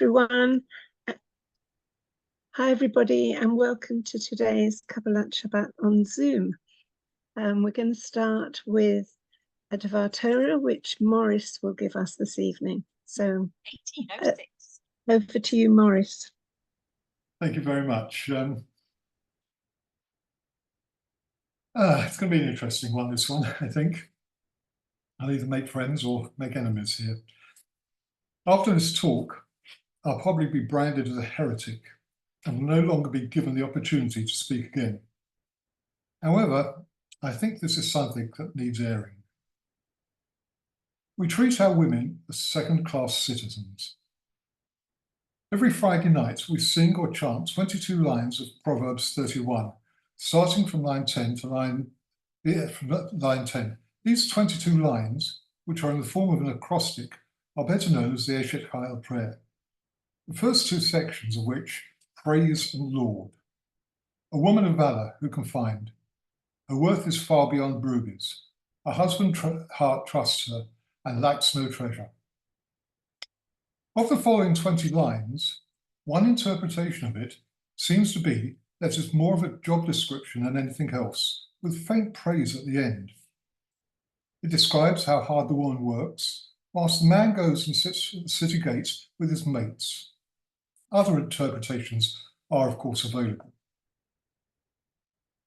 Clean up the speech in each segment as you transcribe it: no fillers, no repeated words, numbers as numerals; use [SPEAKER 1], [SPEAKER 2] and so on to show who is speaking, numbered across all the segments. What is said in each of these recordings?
[SPEAKER 1] Everyone. Hi, everybody, and welcome to today's Kabbalat Shabbat on Zoom. We're going to start with a Devar Torah, which Morris will give us this evening. So, 1806. Over to you, Morris.
[SPEAKER 2] Thank you very much. It's going to be an interesting one, this one, I think. I'll either make friends or make enemies here. After this talk, I'll probably be branded as a heretic and will no longer be given the opportunity to speak again. However, I think this is something that needs airing. We treat our women as second-class citizens. Every Friday night, we sing or chant 22 lines of Proverbs 31, starting from line 10 to line 10. These 22 lines, which are in the form of an acrostic, are better known as the Eshet Chayil prayer. The first two sections of which praise the Lord. A woman of valor who can find. Her worth is far beyond rubies. Her husband's heart trusts her and lacks no treasure. Of the following 20 lines, one interpretation of it seems to be that it's more of a job description than anything else, with faint praise at the end. It describes how hard the woman works, whilst the man goes and sits at the city gates with his mates. Other interpretations are, of course, available.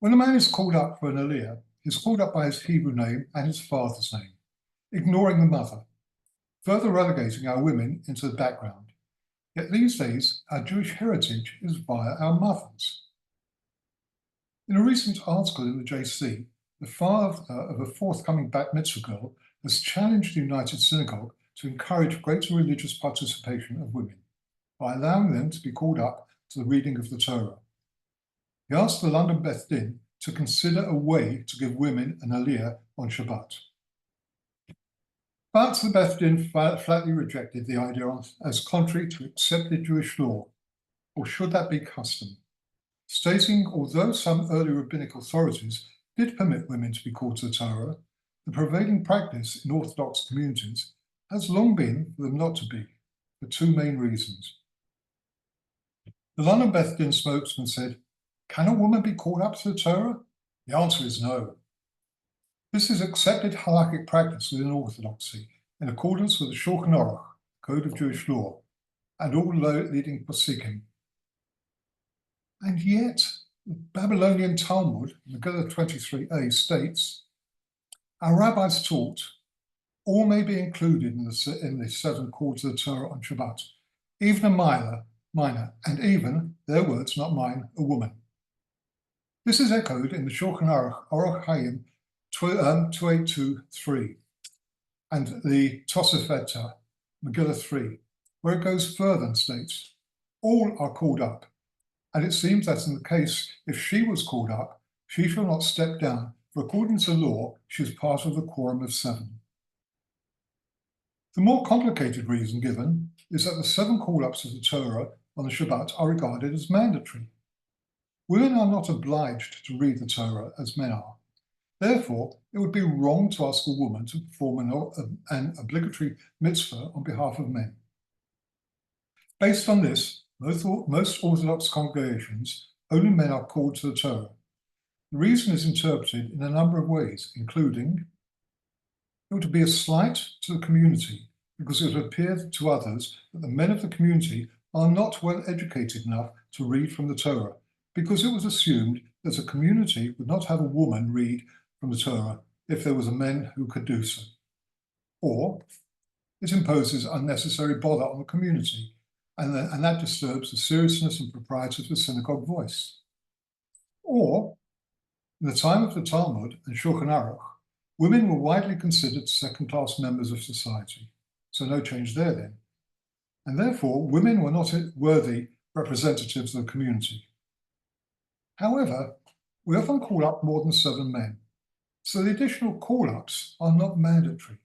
[SPEAKER 2] When a man is called up for an aliyah, he's called up by his Hebrew name and his father's name, ignoring the mother, further relegating our women into the background. Yet these days, our Jewish heritage is via our mothers. In a recent article in the JC, the father of a forthcoming bat mitzvah girl has challenged the United Synagogue to encourage greater religious participation of women by allowing them to be called up to the reading of the Torah. He asked the London Beth Din to consider a way to give women an aliyah on Shabbat. But the Beth Din flatly rejected the idea as contrary to accepted Jewish law, or should that be custom, stating although some early rabbinic authorities did permit women to be called to the Torah, the prevailing practice in Orthodox communities has long been for them not to be, for two main reasons. The London Beth Din spokesman said, "Can a woman be called up to the Torah?" The answer is no. This is accepted halakhic practice within Orthodoxy, in accordance with the Shulchan Aruch, Code of Jewish Law, and all leading Pesikim. And yet, the Babylonian Talmud, Megillah 23a, states, our rabbis taught, all may be included in the seven called to the Torah on Shabbat, even a minor, and even, their words, not mine, a woman. This is echoed in the Shulchan Aruch, Orach Hayim 2823, and the Tosafot, Megillah 3, where it goes further and states, all are called up, and it seems that in the case, if she was called up, she shall not step down, for according to law, she is part of the quorum of seven. The more complicated reason given is that the seven call-ups of the Torah on the Shabbat are regarded as mandatory. Women are not obliged to read the Torah as men are. Therefore, it would be wrong to ask a woman to perform an obligatory mitzvah on behalf of men. Based on this, most Orthodox congregations, only men are called to the Torah. The reason is interpreted in a number of ways, including it would be a slight to the community because it would appear to others that the men of the community are not well educated enough to read from the Torah, because it was assumed that a community would not have a woman read from the Torah if there was a man who could do so. Or it imposes unnecessary bother on the community, and that disturbs the seriousness and propriety of the synagogue voice. Or, in the time of the Talmud and Shulchan Aruch, women were widely considered second-class members of society, so no change there then. And therefore, women were not worthy representatives of the community. However, we often call up more than seven men, so the additional call-ups are not mandatory.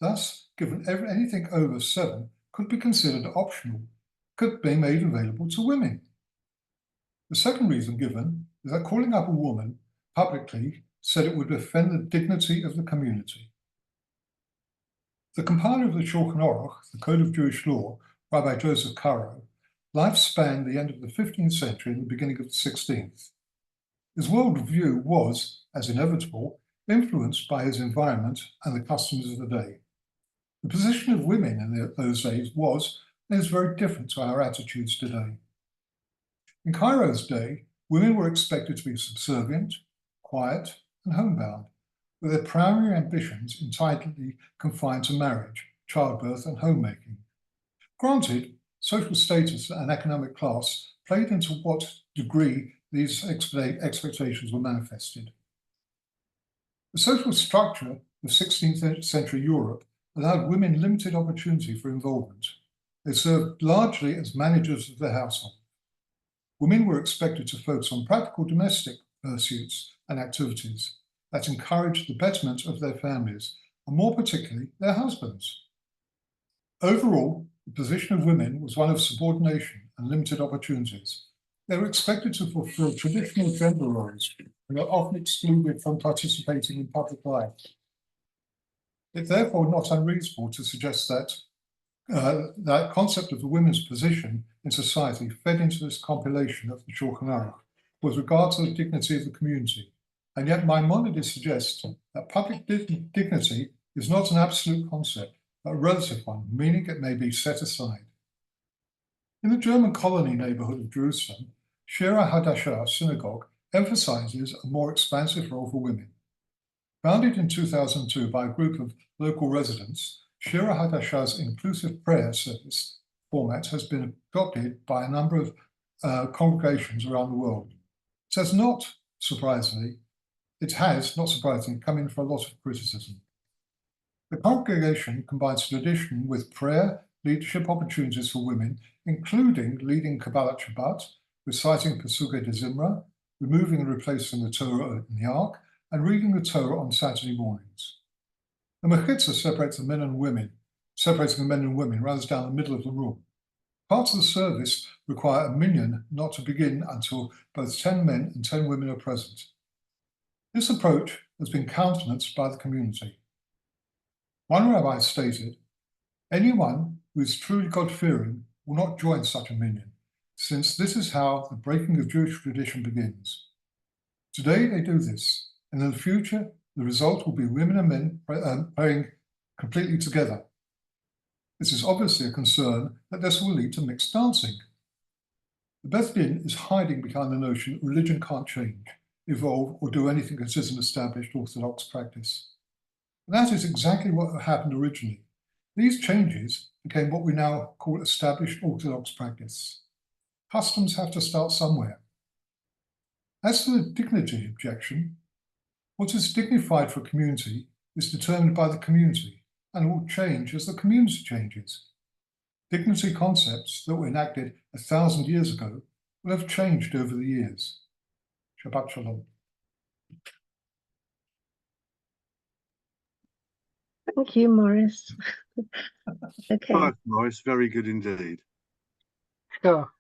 [SPEAKER 2] Thus, given anything over seven could be considered optional, could be made available to women. The second reason given is that calling up a woman publicly said it would offend the dignity of the community. The compiler of the Shulchan Aruch, the Code of Jewish Law, Rabbi Joseph Caro, life spanned the end of the 15th century and the beginning of the 16th. His worldview was, as inevitable, influenced by his environment and the customs of the day. The position of women in those days was and is very different to our attitudes today. In Cairo's day, women were expected to be subservient, quiet, and homebound, with their primary ambitions entirely confined to marriage, childbirth, and homemaking. Granted, social status and economic class played into what degree these expectations were manifested. The social structure of 16th century Europe allowed women limited opportunity for involvement. They served largely as managers of their household. Women were expected to focus on practical domestic pursuits and activities that encouraged the betterment of their families, and more particularly their husbands. Overall, the position of women was one of subordination and limited opportunities. They were expected to fulfill traditional gender roles and were often excluded from participating in public life. It's therefore not unreasonable to suggest that that concept of the women's position in society fed into this compilation of the Shulchan Aruch with regard to the dignity of the community. And yet Maimonides suggests that public dignity is not an absolute concept, but a relative one, meaning it may be set aside. In the German colony neighborhood of Jerusalem, Shira Hadashah Synagogue emphasizes a more expansive role for women. Founded in 2002 by a group of local residents, Shira Hadashah's inclusive prayer service format has been adopted by a number of congregations around the world. It has not surprisingly come in for a lot of criticism. The congregation combines tradition with prayer leadership opportunities for women, including leading Kabbalat Shabbat, reciting Pesukei de Zimra, removing and replacing the Torah in the Ark, and reading the Torah on Saturday mornings. The Mechitza separating the men and women runs down the middle of the room. Parts of the service require a minyan not to begin until both 10 men and 10 women are present. This approach has been countenanced by the community. One rabbi stated, "Anyone who is truly God-fearing will not join such a minyan, since this is how the breaking of Jewish tradition begins. Today they do this, and in the future the result will be women and men praying completely together. This is obviously a concern that this will lead to mixed dancing." The Beth Din is hiding behind the notion that religion can't change, evolve, or do anything that isn't established Orthodox practice. And that is exactly what happened originally. These changes became what we now call established Orthodox practice. Customs have to start somewhere. As for the dignity objection, what is dignified for a community is determined by the community and will change as the community changes. Dignity concepts that were enacted 1,000 years ago will have changed over the years. Shabbat Shalom.
[SPEAKER 1] Thank you, Morris. Okay.
[SPEAKER 3] Right, Morris, very good indeed.
[SPEAKER 4] Sure.